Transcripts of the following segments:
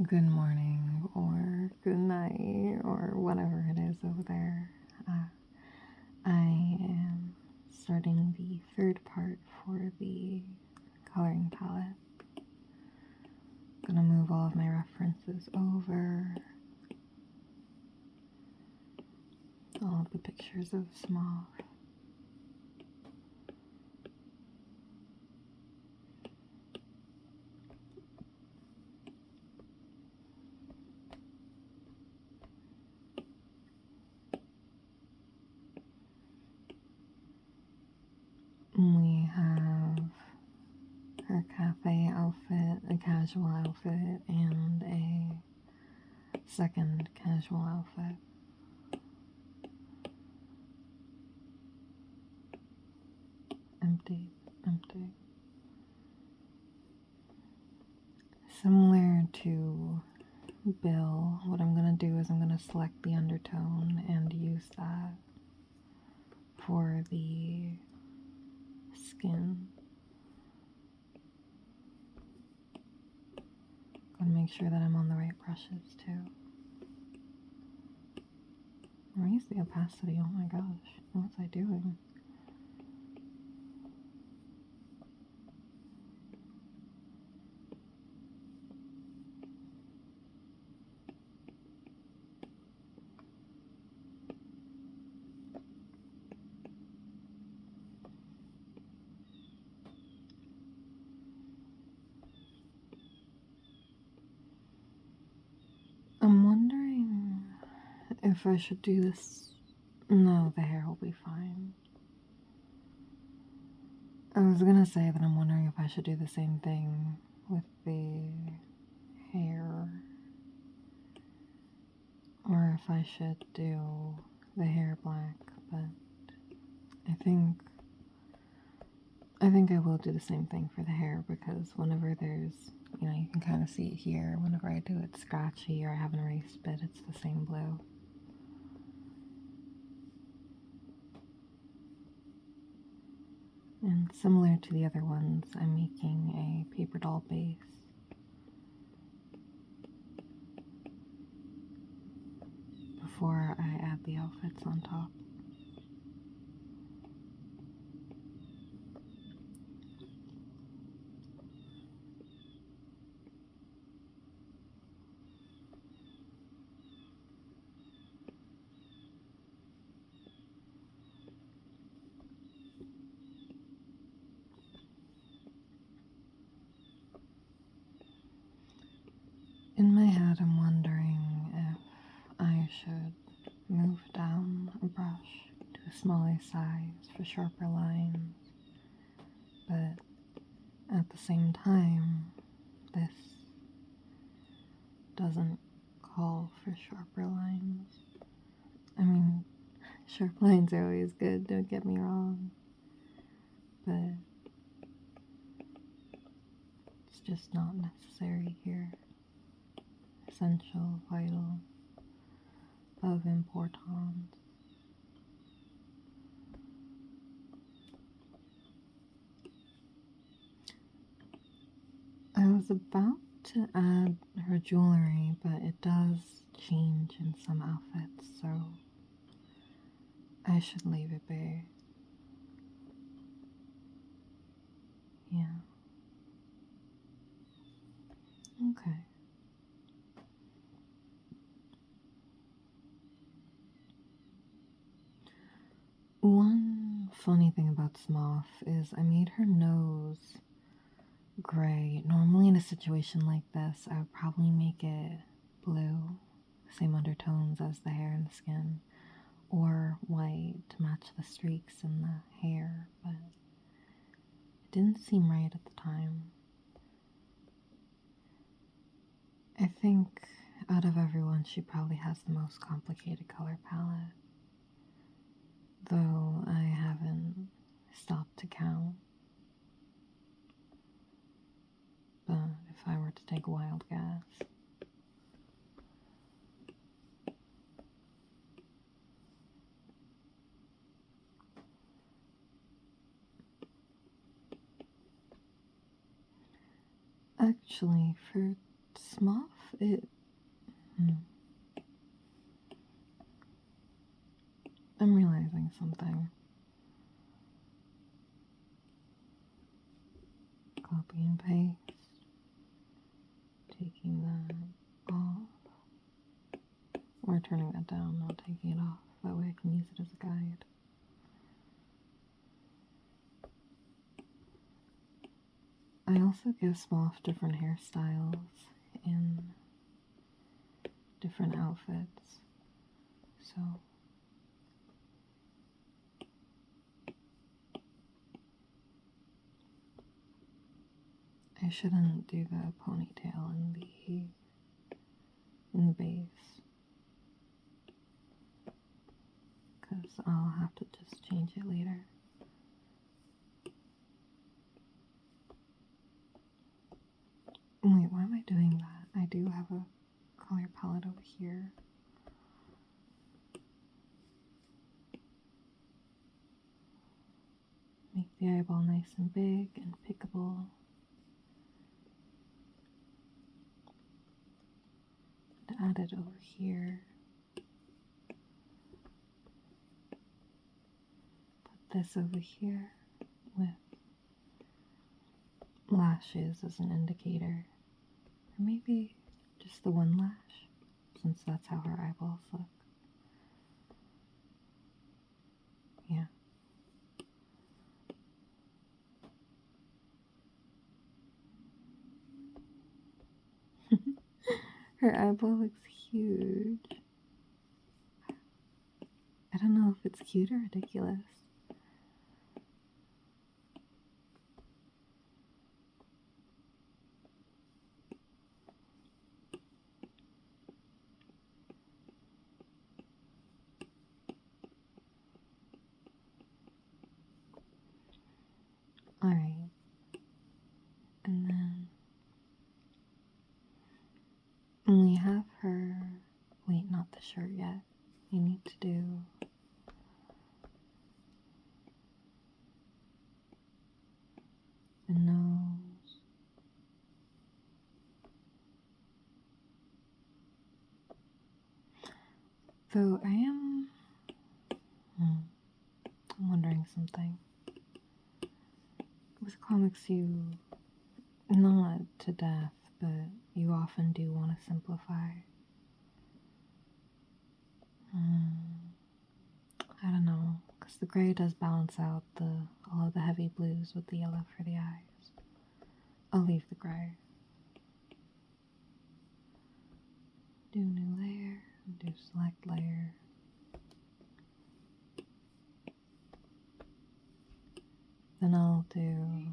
good morning or good night or whatever it is over there. I am starting the third part for the coloring palette. Gonna move all of my references over. All of the pictures of Small. We have her cafe outfit, a casual outfit, and a second casual outfit. Empty. Similar to Bill, what I'm going to do is I'm going to select the undertone and use that for the skin. Gotta make sure that I'm on the right brushes too. Raise the opacity, oh my gosh, what was I doing? I'm wondering if I should do this. No, the hair will be fine. I was gonna say that I'm wondering if I should do the same thing with the hair, or if I should do the hair black, but I think I will do the same thing for the hair, because whenever there's, you know, you can kind of see it here, whenever I do it scratchy or I have an erased bit, it's the same blue. And similar to the other ones, I'm making a paper doll base. Before I add the outfits on top. In my head, I'm wondering if I should move down a brush to a smaller size for sharper lines, but at the same time, this doesn't call for sharper lines. I mean, sharp lines are always good, don't get me wrong, but it's just not necessary here. Essential, vital, of importance. I was about to add her jewelry, but it does change in some outfits, so I should leave it be. Yeah. Okay. One funny thing about Smoth is I made her nose gray. Normally in a situation like this, I would probably make it blue, same undertones as the hair and the skin, or white to match the streaks in the hair, but it didn't seem right at the time. I think out of everyone, she probably has the most complicated color palette, though I haven't stopped to count. But if I were to take a wild guess, actually, for Smoth, I'm realizing something. Copy and paste. Taking that off. Or turning that down, not taking it off. That way I can use it as a guide. I also give Smoth different hairstyles in different outfits. So I shouldn't do the ponytail in the base, because I'll have to just change it later. Wait, why am I doing that? I do have a color palette over here. Make the eyeball nice and big and pickable. Add it over here. Put this over here with lashes as an indicator. Or maybe just the one lash, since that's how her eyeballs look. Yeah. Her eyeball looks huge. I don't know if it's cute or ridiculous. Alright. And then we have her. Wait, not the shirt yet. You need to do the nose. So I'm wondering something. With comics, you, not to death, but you often do want to simplify. I don't know, because the gray does balance out all of the heavy blues with the yellow for the eyes. I'll leave the gray. Do new layer, do select layer. Then I'll do,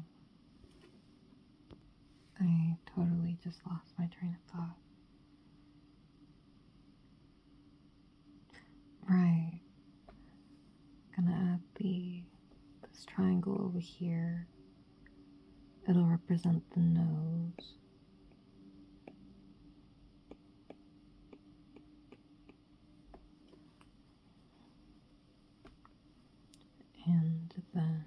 I totally just lost my train of thought. Right. Gonna add this triangle over here. It'll represent the nose. And then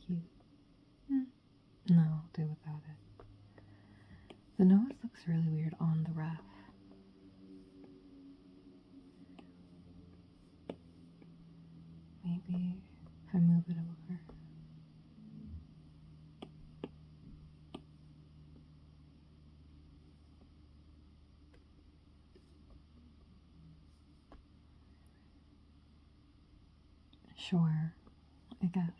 cute. No, I'll do without it. The nose looks really weird on the ref. Maybe if I move it over. Sure, I guess.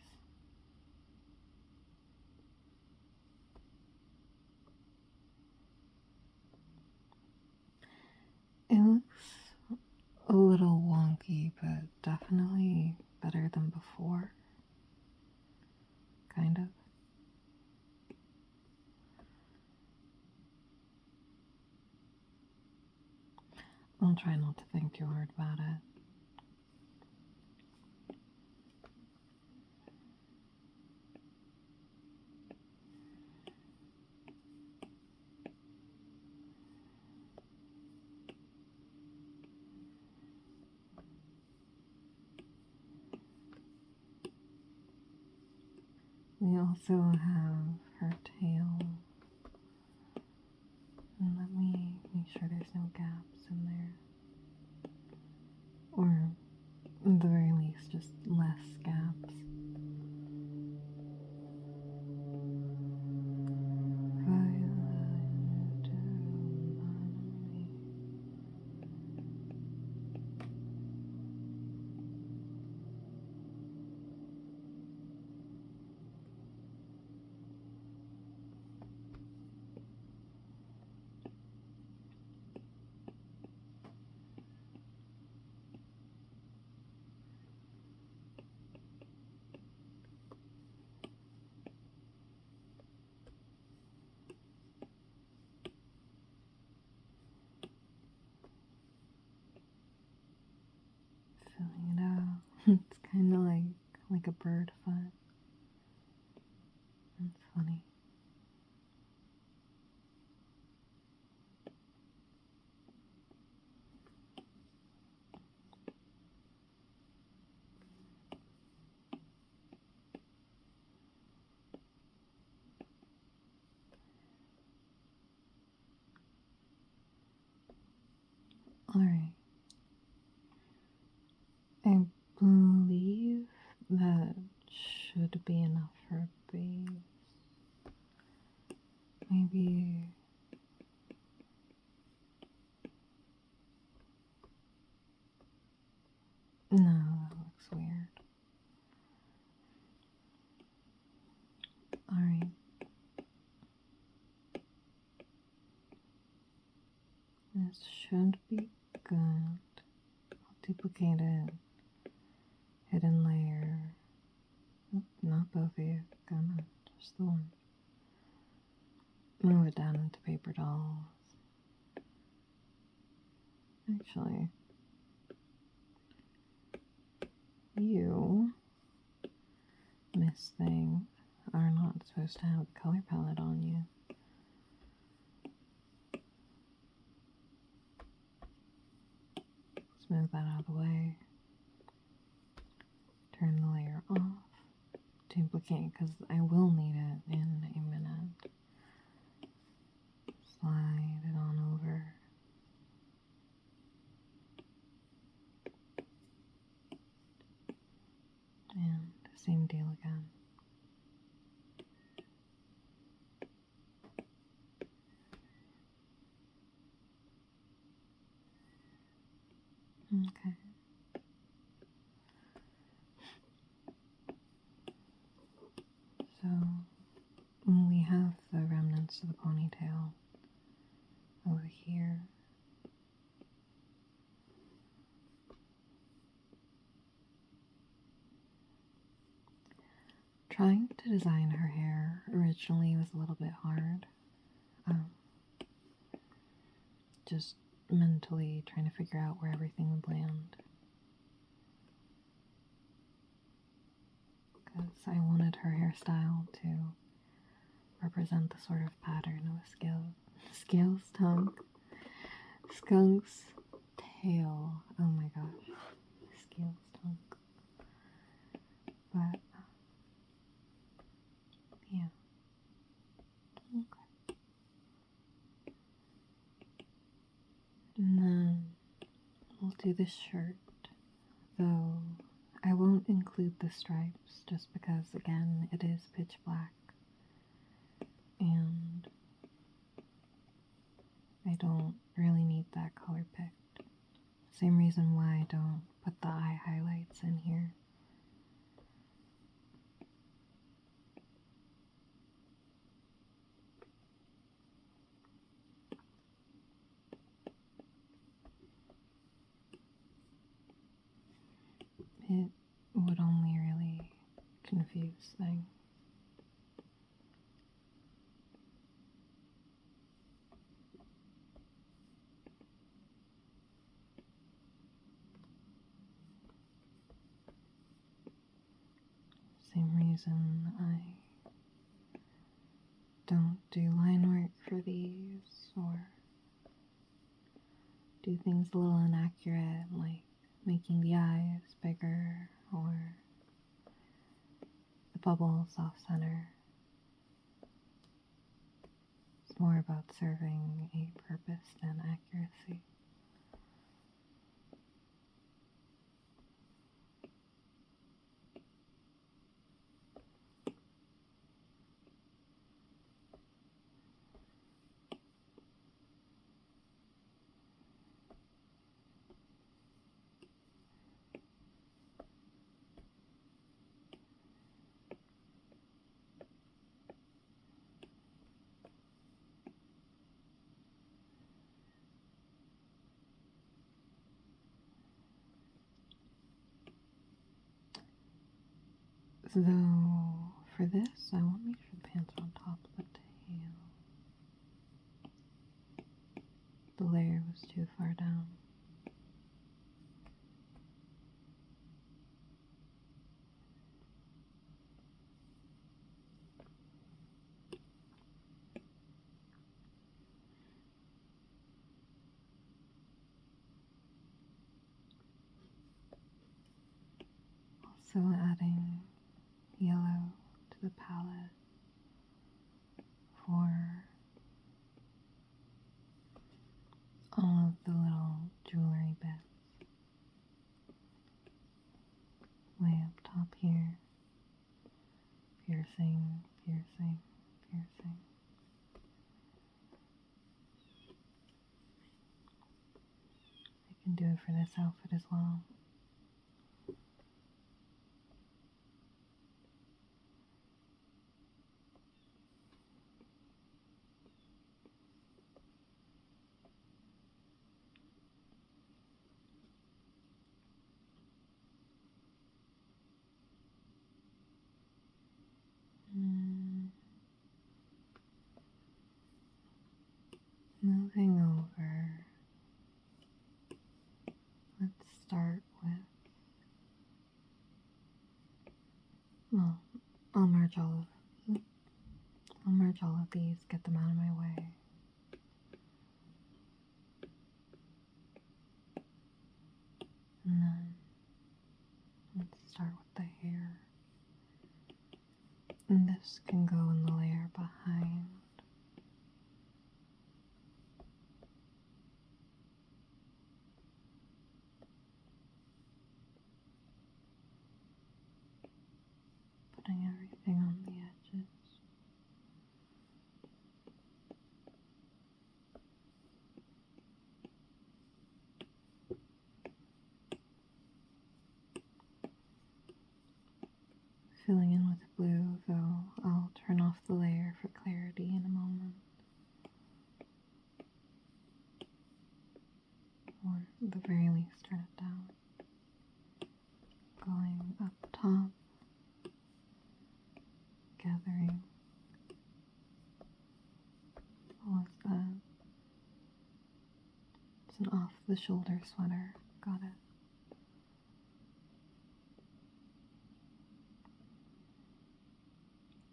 It looks a little wonky, but definitely better than before. Kind of. I'll try not to think too hard about it. also have her tail. And let me make sure there's no gaps in there. Or, at the very least, just less gaps. Filling it out. It's kind of like a bird foot. That's funny. Alright. I believe that should be enough for a base. Maybe. No, that looks weird. Alright. This should be good. I'll duplicate it. Hidden layer. Oop, not both of you. Gonna just the one. Move it down into paper dolls. Actually, you, Miss Thing, are not supposed to have the color palette on you. Let's move that out of the way. Turn the layer off. Duplicate, because I will need it in a minute. Slide it on over. And same deal again. Okay. So we have the remnants of the ponytail over here. Trying to design her hair originally was a little bit hard. Just mentally trying to figure out where everything would land. Because I wanted her hairstyle to represent the sort of pattern of a skunk's tail. Oh my gosh, scales tongue. But yeah. Okay. And then we'll do this shirt, though I won't include the stripes just because, again, it is pitch black and I don't really need that color picked. Same reason why I don't put the eye highlights in here. It would only really confuse things. Same reason I don't do line work for these or do things a little inaccurate, like making the eyes bigger or the bubbles off center. more about serving a purpose than accuracy. Though, for this, I want to make sure the pants are on top of the tail. The layer was too far down. Also adding yellow to the palette for all of the little jewelry bits. Way up top here. Piercing, piercing, piercing. I can do it for this outfit as well. Moving over, let's start with, well, I'll merge all of these, get them out of my way. And then let's start with the hair. And this can go in the layer behind. Putting everything on the edges. Filling in with blue, though I'll turn off the layer for clarity in a moment. Or at the very least turn it down. Going up top, gathering all of that. It's an off-the-shoulder sweater, got it.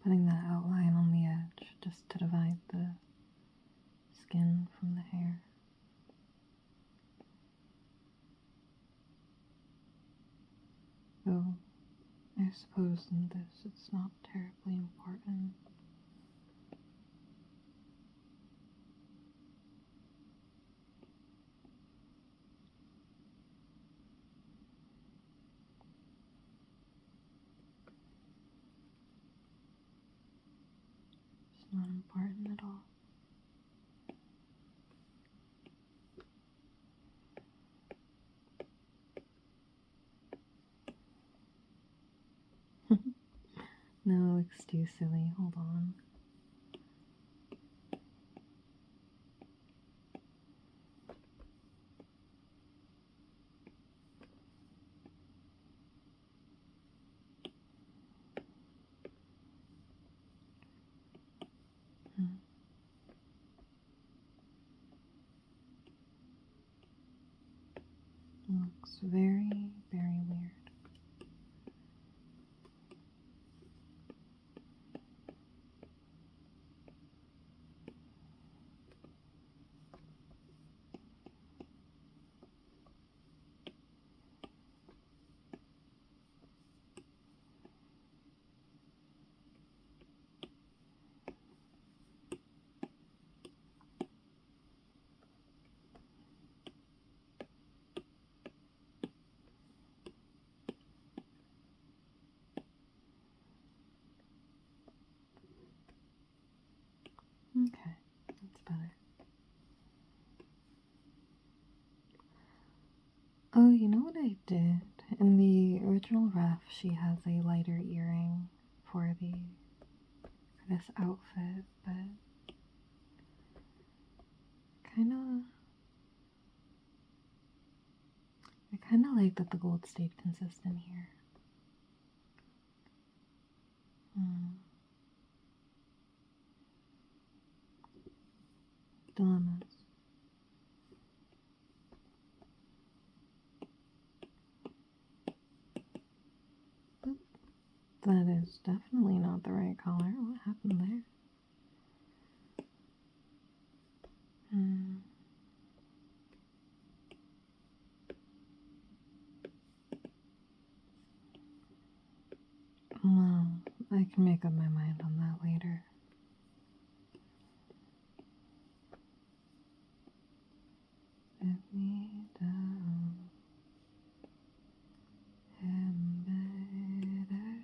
Putting that outline on the edge just to divide the skin from the hair. Though, I suppose in this it's not terribly important. It's not important at all. No, looks too silly. Hold on. Looks very, very weird. the original ref, she has a lighter earring for this outfit, but I kind of like that the gold stayed consistent here. Dilemmas. Oop. That is definitely not the right color. What happened there? Well, I can make up my mind on that later. Let me down and better.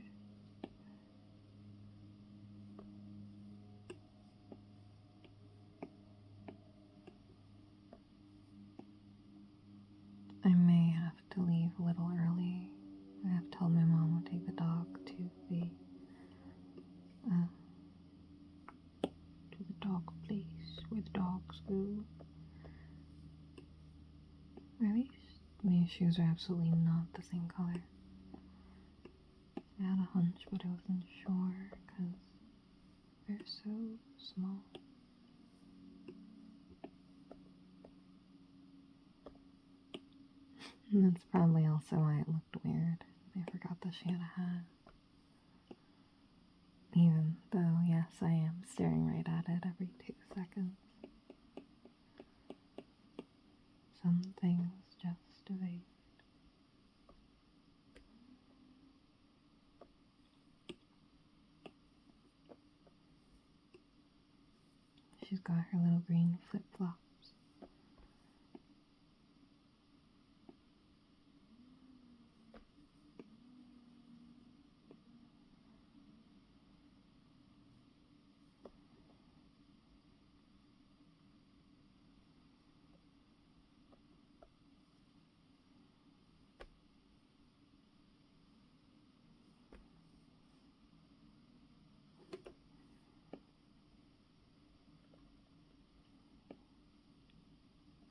I may have to leave a little early. I have to tell my mom to take the dog to the dog place where the dogs go. Or at least these shoes are absolutely not the same color. I had a hunch, but I wasn't sure because they're so small. And that's probably also why it looked weird. I forgot that she had a hat. Even though, yes, I am staring right at it every 2 seconds. Some things just evade. She's got her little green flip-flops.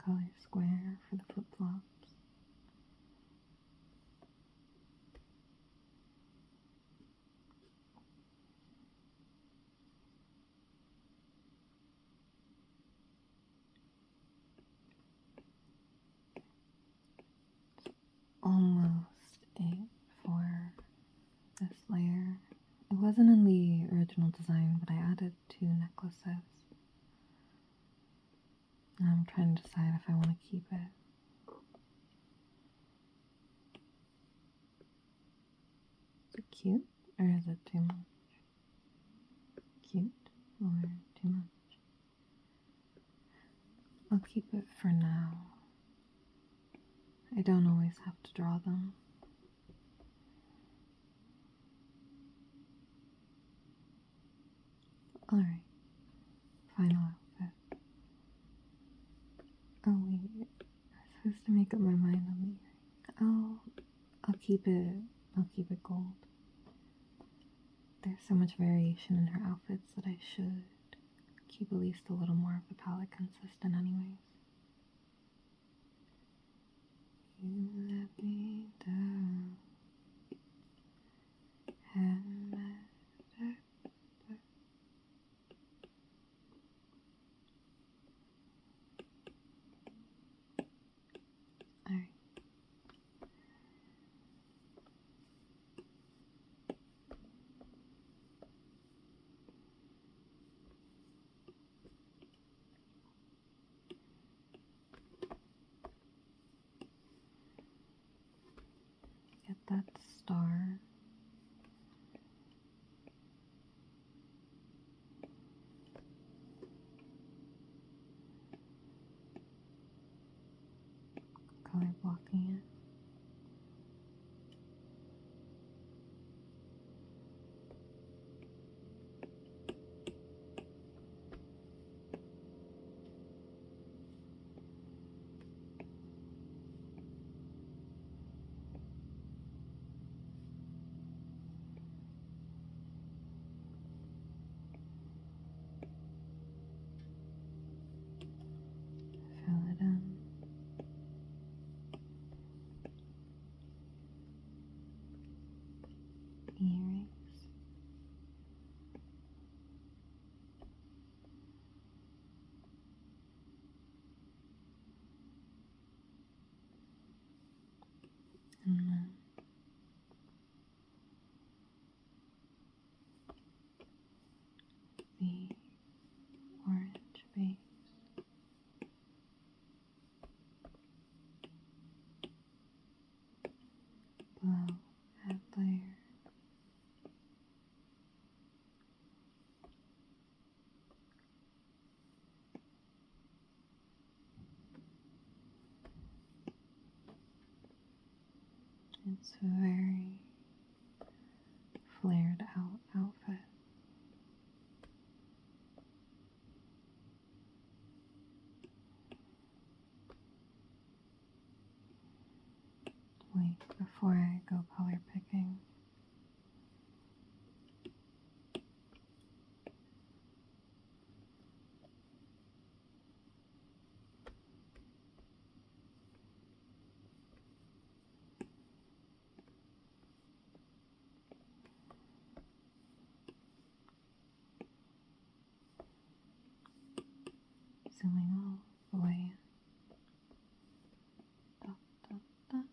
Color square for the flip-flops. Almost it for this layer. It wasn't in the original design, but I added 2 necklaces. And I'm trying to decide if I want to keep it. Is it cute or is it too much? Cute or too much? I'll keep it for now. I don't always have to draw them. Alright, final outfit. Oh wait, I was supposed to make up my mind on the earring. I'll keep it gold. There's so much variation in her outfits that I should keep at least a little more of the palette consistent anyways. You let me down and better. Alright. Get that star. Color blocking it. erase. And then the orange base. Blow, add layer. It's a very flared out outfit. Wait, before I go color picking, zooming all the way in. Dot, dot, dot.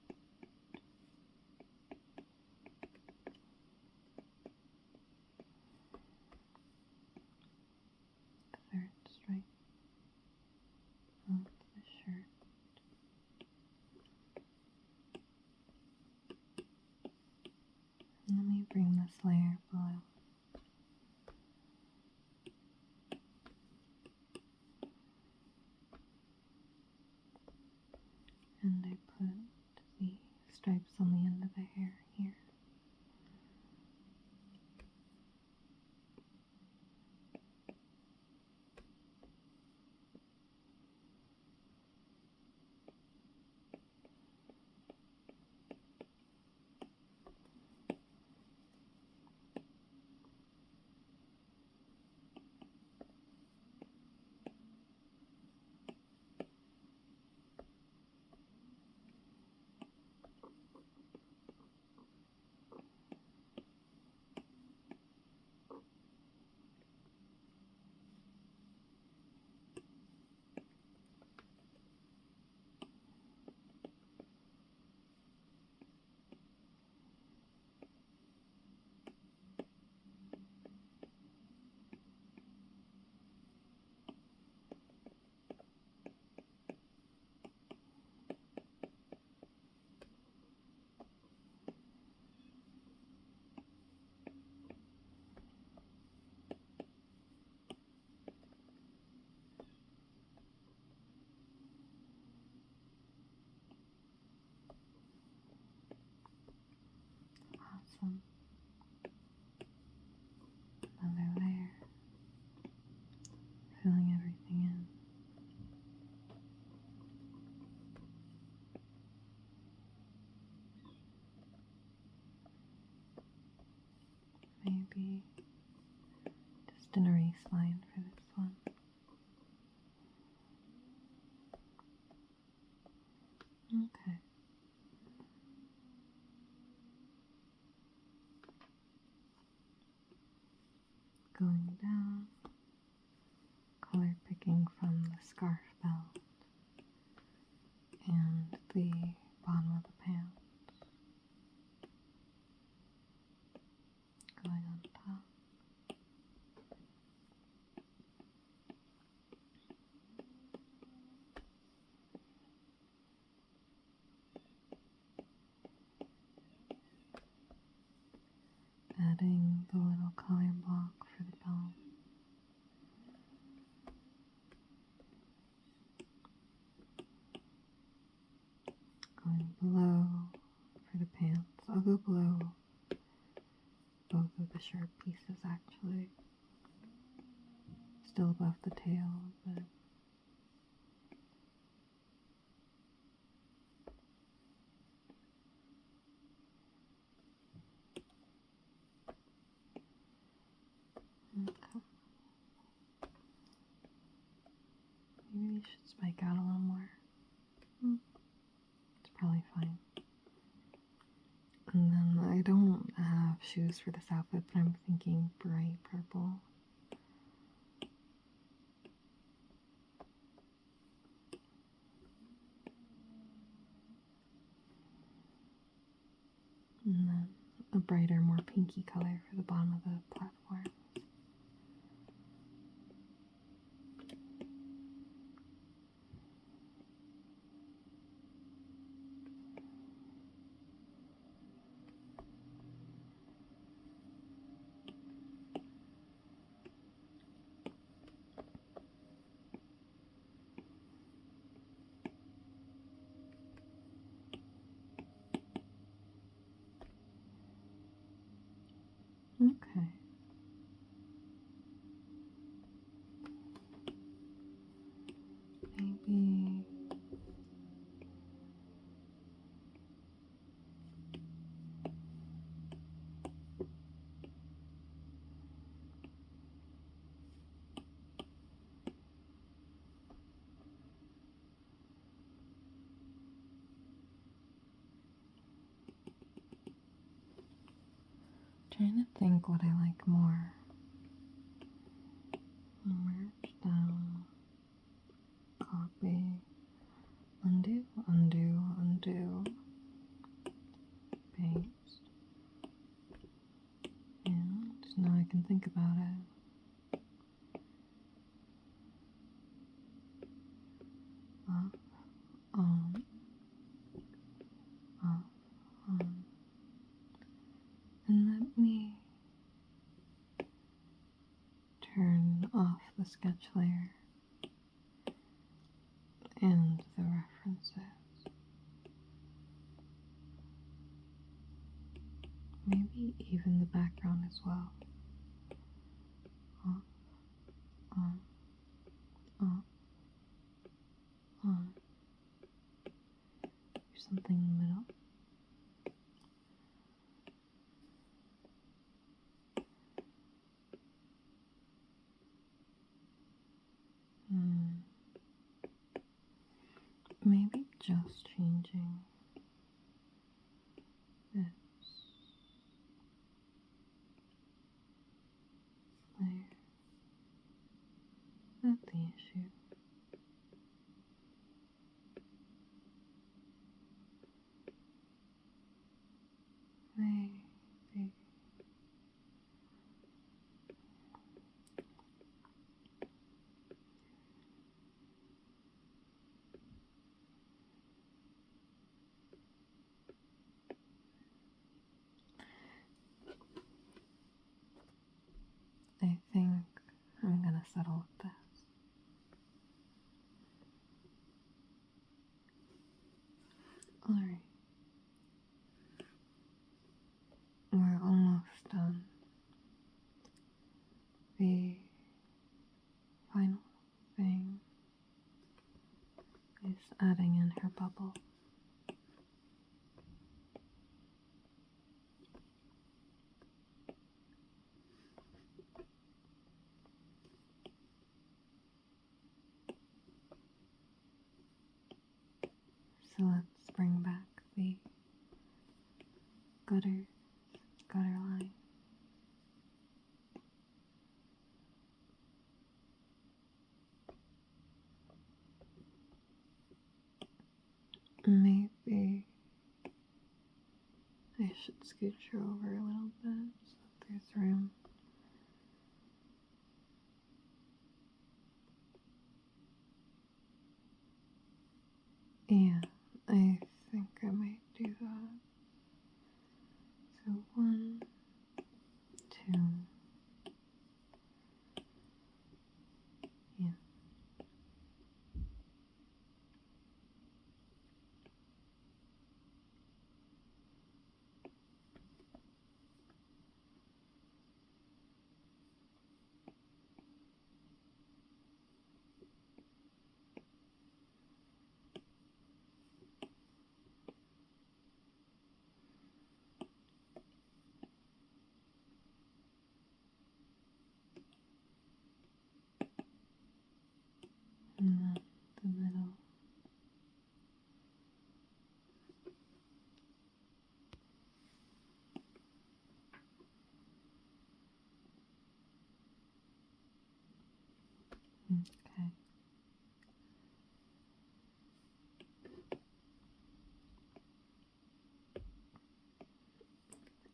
The third stripe of the shirt. And let me bring this layer below. And I put the stripes on the end of the hair here. Awesome. Another layer. Filling everything in. Maybe just an erase line for this one. Okay. Going down, color picking from the scarf belt and the bottom of the pants. Going on top. Adding the little color block for the belt. Going below for the pants. I'll go below both of the shirt pieces actually. Still above the tail, but okay. Maybe you should spike out a little more. It's probably fine. And then I don't have shoes for this outfit, but I'm thinking bright purple. And then a brighter, more pinky color for the bottom of the platform. Okay. Maybe trying to think what I like more. Merge down, copy, undo, undo, undo, paste. And now I can think about it. Off, on, off, on. And let me turn off the sketch layer and the references. Maybe even the background as well. Off, on, off, on. There's something in the middle. Maybe just changing this layer. Not the issue. Maybe. I think I'm gonna settle with this. Alright. We're almost done. The final thing is adding in her bubble. So let's bring back the gutter line. Maybe I should scooch her over a little bit so that there's room. Yeah, I think I might do that. So 1, 2. Yeah.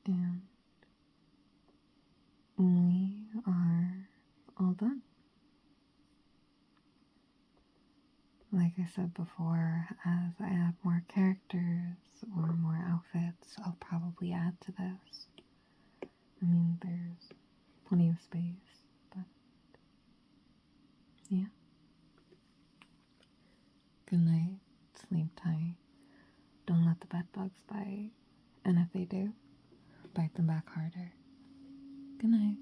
And we are all done. Like I said before, as I add more characters or more outfits, I'll probably add to this. I mean, there's plenty of space, but yeah. Good night, sleep tight. Don't let the bed bugs bite, and if they do, bite them back harder. Good night.